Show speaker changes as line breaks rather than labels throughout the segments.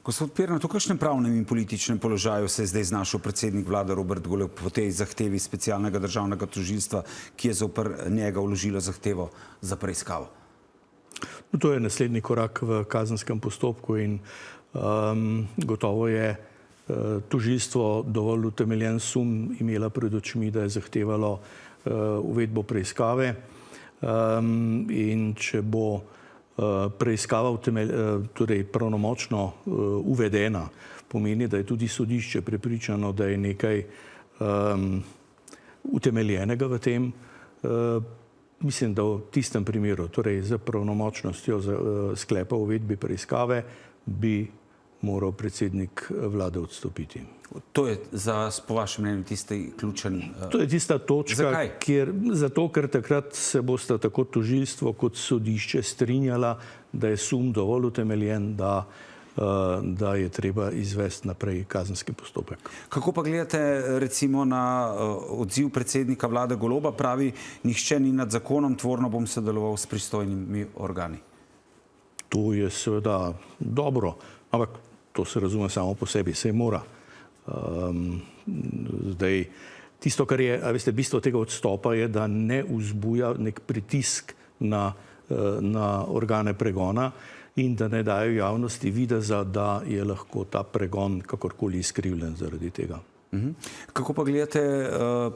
Gospod Pirnat, v kakšnem pravnem in političnem položaju se je zdaj znašel predsednik vlade Robert Golob po tej zahtevi specialnega državnega tožilstva, ki je zoper njega vložilo zahtevo za preiskavo?
To je naslednji korak v kazenskem postopku in gotovo je tožilstvo dovolj utemeljen sum imela pred očmi, da je zahtevalo uvedbo preiskave in če bo preiskava torej pravnomočno uvedena, pomeni, da je tudi sodišče prepričano, da je nekaj utemeljenega v tem. Mislim, da v tistem primeru, torej za pravnomočnostjo sklepa o uvedbi preiskave, bi moral predsednik vlade odstopiti.
To je po vašem mnenju tisti ključen...
To je tista točka, zato ker takrat se bosta tako tožilstvo kot sodišče strinjala, da je sum dovolj utemeljen, da je treba izvesti naprej kazenski postopek.
Kako pa gledate recimo na odziv predsednika vlade Goloba? Pravi, nihče ni nad zakonom, tvorno bom sodeloval s pristojnimi organi.
To je seveda dobro, ampak to se razume samo po sebi, se mora. Zdaj, tisto, kar je, veste, bistvo tega odstopa je, da ne vzbuja nek pritisk na organe pregona in da ne dajo javnosti videza, da je lahko ta pregon kakorkoli izkrivljen zaradi tega.
Kako pa gledate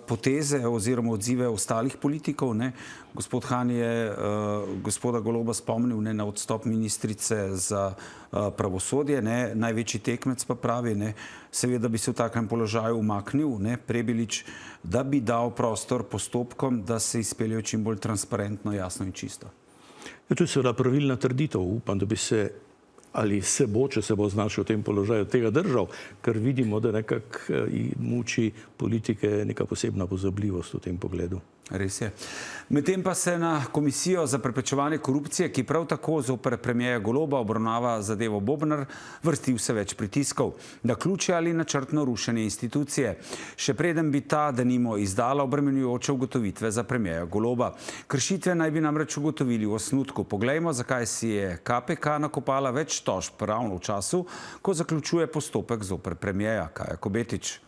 poteze oziroma odzive ostalih politikov? Gospod Han je gospoda Goloba spomnil na odstop ministrice za pravosodje, največji tekmec pa pravi, seveda bi se v takem položaju umaknil, Prebilič, da bi dal prostor postopkom, da se izpeljejo čim bolj transparentno, jasno in čisto.
To je seveda pravilna trditev. Upam, da bi se ali se bo, če se bo znašel v tem položaju, tega držal, ker vidimo, da nekako muči politike neka posebna pozabljivost v tem pogledu.
Res je. Medtem pa se na Komisijo za preprečevanje korupcije, ki prav tako zoper premierja Goloba obravnava zadevo Bobnar, vrsti vse več pritiskov, da ključe ali načrtno rušenje institucije. Še preden bi ta denimo izdala obremenjujoče ugotovitve za premierja Goloba. Kršitve naj bi namreč ugotovili v osnutku. Poglejmo, zakaj si je KPK nakopala več tožb ravno v času, ko zaključuje postopek zoper premierja. Kaja Kobetič.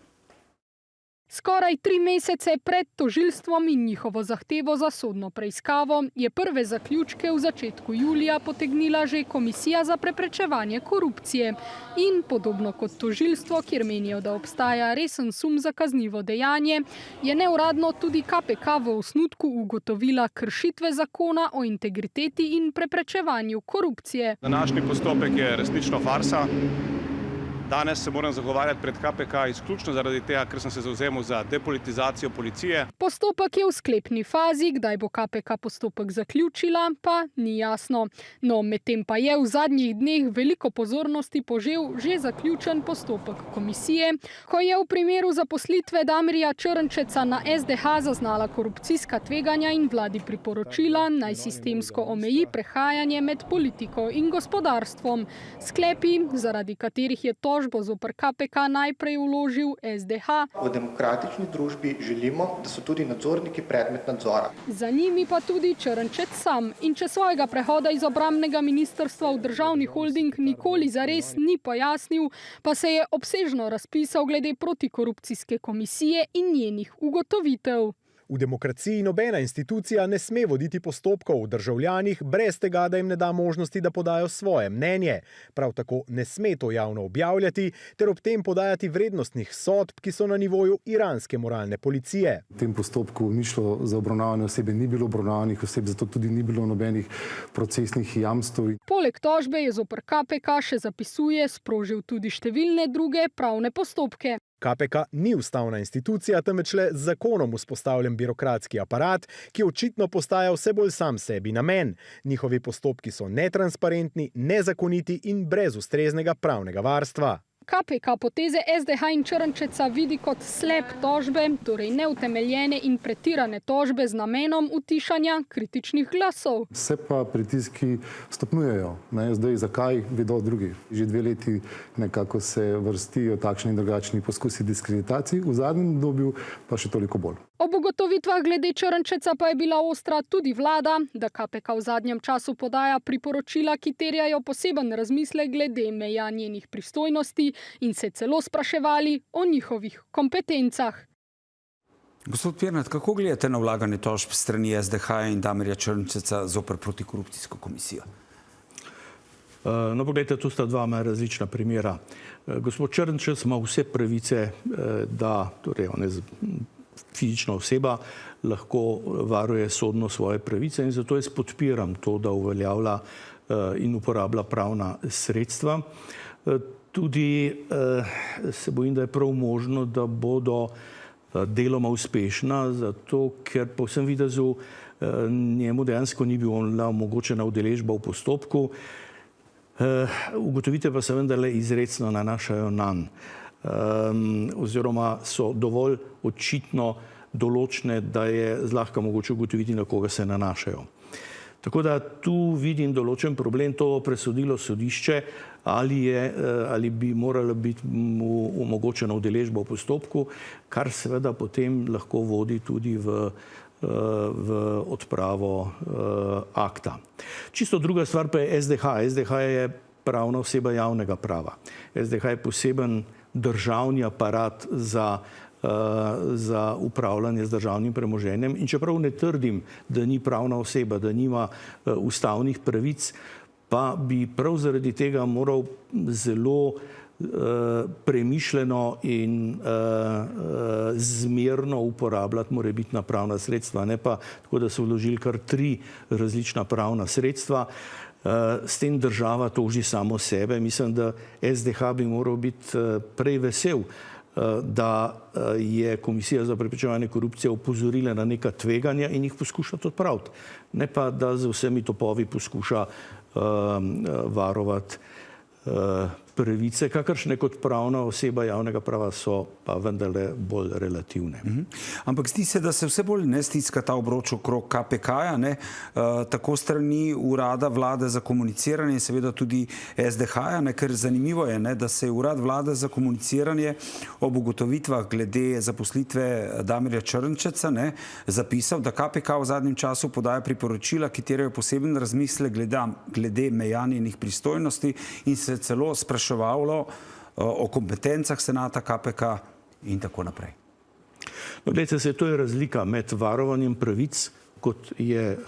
Skoraj 3 mesece pred tožilstvom in njihovo zahtevo za sodno preiskavo je prve zaključke v začetku julija potegnila že Komisija za preprečevanje korupcije. In podobno kot tožilstvo, kjer menijo, da obstaja resen sum za kaznivo dejanje, je neuradno tudi KPK v osnutku ugotovila kršitve zakona o integriteti in preprečevanju korupcije.
Današnji postopek je resnično farsa. Danes se moram zagovarjati pred KPK izključno zaradi tega, ker sem se zavzemal za depolitizacijo policije.
Postopek je v sklepni fazi, kdaj bo KPK postopek zaključila, pa ni jasno. No, medtem pa je v zadnjih dneh veliko pozornosti požel že zaključen postopek komisije, ko je v primeru zaposlitve Damirja Črnčeca na SDH zaznala korupcijska tveganja in vladi priporočila, naj sistemsko omeji prehajanje med politiko in gospodarstvom. Sklepi, zaradi katerih je tožbo zoper KPK najprej vložil SDH.
V demokratični družbi želimo, da so tudi nadzorniki predmet nadzora.
Za njimi pa tudi Črnčec sam. In če svojega prehoda iz obrambnega ministrstva v državni holding nikoli zares ni pojasnil, pa se je obsežno razpisal glede protikorupcijske komisije in njenih ugotovitev.
V demokraciji nobena institucija ne sme voditi postopkov v državljanih brez tega, da jim ne da možnosti, da podajo svoje mnenje. Prav tako ne sme to javno objavljati ter ob tem podajati vrednostnih sodb, ki so na nivoju iranske moralne policije.
V tem postopku ni šlo za obravnavane osebe, ni bilo obravnavanih oseb, zato tudi ni bilo nobenih procesnih jamstev.
Poleg tožbe je zoper KPK, še zapisuje, sprožil tudi številne druge pravne postopke.
KPK ni ustavna institucija, temveč le z zakonom vzpostavljen birokratski aparat, ki očitno postaja vse bolj sam sebi namen. Njihovi postopki so netransparentni, nezakoniti in brez ustreznega pravnega varstva.
KPK poteze SDH in Črnčeca vidi kot slep tožbe, torej neutemeljene in pretirane tožbe z namenom utišanja kritičnih glasov.
Se pa pritiski stopnjujejo. Zdaj, zakaj, vedo drugi. Že 2 leti nekako se vrstijo takšni in drugačni poskusi diskreditacij, v zadnjem obdobju pa še toliko bolj.
Ob ugotovitvah glede Črnčeca pa je bila ostra tudi vlada, da KPK v zadnjem času podaja priporočila, ki terjajo poseben razmislek glede meja njenih pristojnosti in se celo spraševali o njihovih kompetencah.
Gospod Pirnat, kako gledate na vlaganje tožb strani SDH in Damirja Črnčeca zoper protikorupcijsko komisijo?
No, pogledajte, tu sta dva različna primera. Gospod Črnčec ima vse pravice, da, torej on je fizična oseba, lahko varuje sodno svoje pravice in zato jaz podpiram to, da uveljavlja in uporablja pravna sredstva. Tudi se bojim, da je prav možno, da bodo deloma uspešna, zato ker po vsem videzu njemu dejansko ni bila omogočena udeležba v postopku. Ugotovitve pa se vendarle izrecno nanašajo nanj, oziroma so dovolj očitno določne, da je zlahka mogoče ugotoviti, na koga se nanašajo. Tako da tu vidim določen problem, to presodilo sodišče, ali bi morala biti mu omogočena udeležba v postopku, kar seveda potem lahko vodi tudi v odpravo akta. Čisto druga stvar pa je SDH. SDH je pravna oseba javnega prava. SDH je poseben državni aparat za upravljanje z državnim premoženjem in čeprav ne trdim, da ni pravna oseba, da nima ustavnih pravic, pa bi prav zaradi tega moral zelo premišljeno in zmerno uporabljati morebitna pravna sredstva, ne pa tako, da so vložili kar 3 različna pravna sredstva. S tem država toži samo sebe. Mislim, da SDH bi moral biti prej vesel, da je Komisija za preprečevanje korupcije opozorila na neka tveganja in jih poskušati odpraviti. Ne pa, da z vsemi topovi poskuša varovati pravice, kakršne kot pravna oseba javnega prava so pa vendarle bolj relativne.
Ampak zdi se, da se vse bolj ne stiska ta obroč okrog KPK-ja, tako strani urada vlade za komuniciranje in seveda tudi SDH-ja, ker zanimivo je, da se je urad vlade za komuniciranje ob ugotovitvah glede zaposlitve Damirja Črnčeca zapisal, da KPK v zadnjem času podaja priporočila, ki terjajo poseben razmislek glede meja njenih pristojnosti in se celo spraševalo o kompetencah senata KPK in tako naprej.
No, gledajte, to je razlika med varovanjem pravic, kot je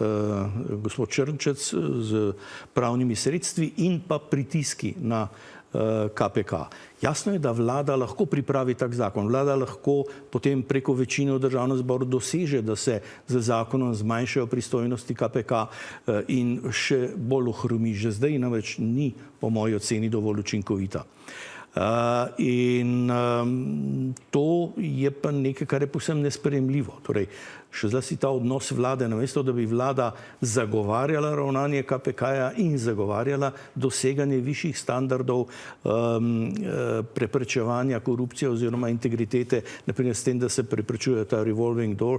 gospod Črnčec z pravnimi sredstvi in pa pritiski na KPK. Jasno je, da vlada lahko pripravi tak zakon. Vlada lahko potem preko večine v državnem zboru doseže, da se z zakonom zmanjšajo pristojnosti KPK in še bolj ohromi. Že zdaj namreč ni, po moji oceni, dovolj učinkovita. In to je pa nekaj, kar je povsem nesprejemljivo. Torej, še zlasti ta odnos vlade, namesto da bi vlada zagovarjala ravnanje KPK-ja in zagovarjala doseganje višjih standardov preprečevanja korupcije oziroma integritete, naprimer s tem, da se preprečuje ta revolving door,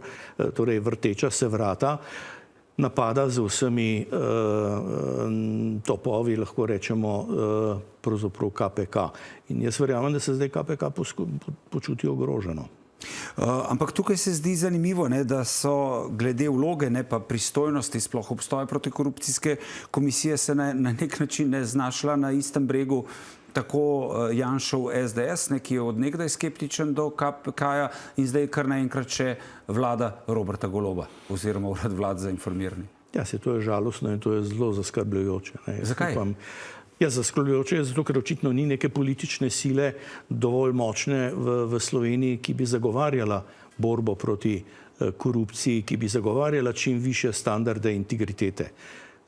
torej vrteča se vrata, napada z vsemi topovi, lahko rečemo, pravzaprav KPK. In jaz verjamem, da se zdaj KPK počuti ogroženo.
Ampak tukaj se zdi zanimivo, da so glede vloge, ne pa pristojnosti, sploh obstoja protikorupcijske komisije, se na nek način ne znašla na istem bregu tako Janšov SDS, ki je od nekdaj skeptičen do KPK-ja in zdaj kar naenkrat še vlada Roberta Goloba oziroma urad vlade za informiranje.
Ja, to je žalostno in to je zelo zaskrbljujoče.
Zakaj?
Ja, zaskrbljujoče je zato, ker očitno ni neke politične sile dovolj močne v Sloveniji, ki bi zagovarjala borbo proti korupciji, ki bi zagovarjala čim višje standarde integritete.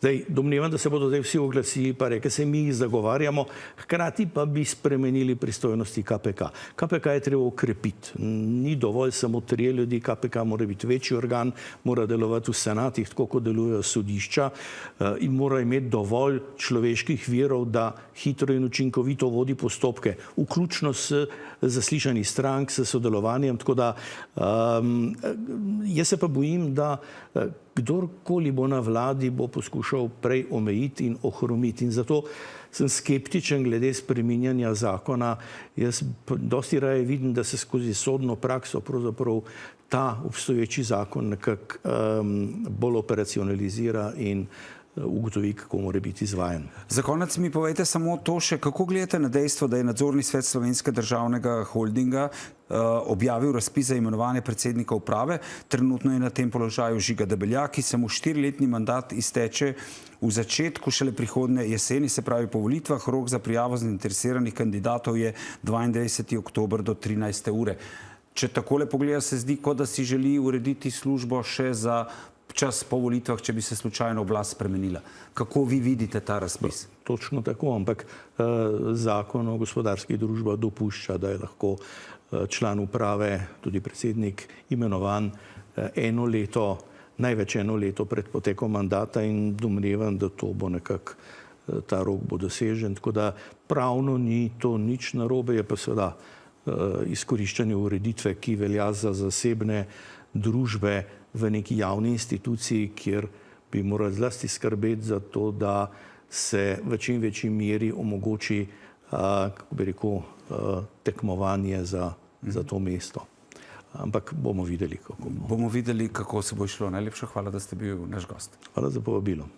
Zdaj, domnevam, da se bodo zdaj vsi oglasili pa rekli, se mi jih zagovarjamo, hkrati pa bi spremenili pristojnosti KPK. KPK je treba okrepiti. Ni dovolj samo 3 ljudi, KPK mora biti večji organ, mora delovati v senatih, tako kot delujejo sodišča in mora imeti dovolj človeških virov, da hitro in učinkovito vodi postopke, vključno s zaslišanji strank, s sodelovanjem. Tako da jaz se pa bojim, da kdorkoli bo na vladi, bo poskušal prej omejiti in ohromiti. In zato sem skeptičen glede spreminjanja zakona. Jaz dosti raje vidim, da se skozi sodno prakso pravzaprav ta obstoječi zakon nekako bolj operacionalizira in ugotovi, kako mora biti izvajan.
Za konec mi povejte samo to še, kako gledate na dejstvo, da je nadzorni svet Slovenskega državnega holdinga objavil razpis za imenovanje predsednika uprave. Trenutno je na tem položaju Žiga Debeljak, ki se mu 4-letni mandat izteče v začetku šele prihodnje jeseni, se pravi po volitvah. Rok za prijavo zainteresiranih kandidatov je 22. oktober do 13. ure. Če takole pogleda, se zdi, kot da si želi urediti službo še za čas po volitvah, če bi se slučajno oblast spremenila. Kako vi vidite ta razpis?
Točno tako, ampak zakon o gospodarskih družbah dopušča, da je lahko član uprave, tudi predsednik, imenovan eno leto, največ eno leto pred potekom mandata in domnevam, da to bo nekako, ta rok bo dosežen. Tako da pravno ni to nič narobe, je pa seveda izkoriščanje ureditve, ki velja za zasebne družbe v neki javni instituciji, kjer bi morali zlasti skrbeti za to, da se v čim večji meri omogoči, kako bi rekel, tekmovanje za to mesto. Ampak bomo videli, kako bo.
Bomo videli, kako se bo šlo. Najlepša hvala, da ste bil naš gost.
Hvala za povabilo.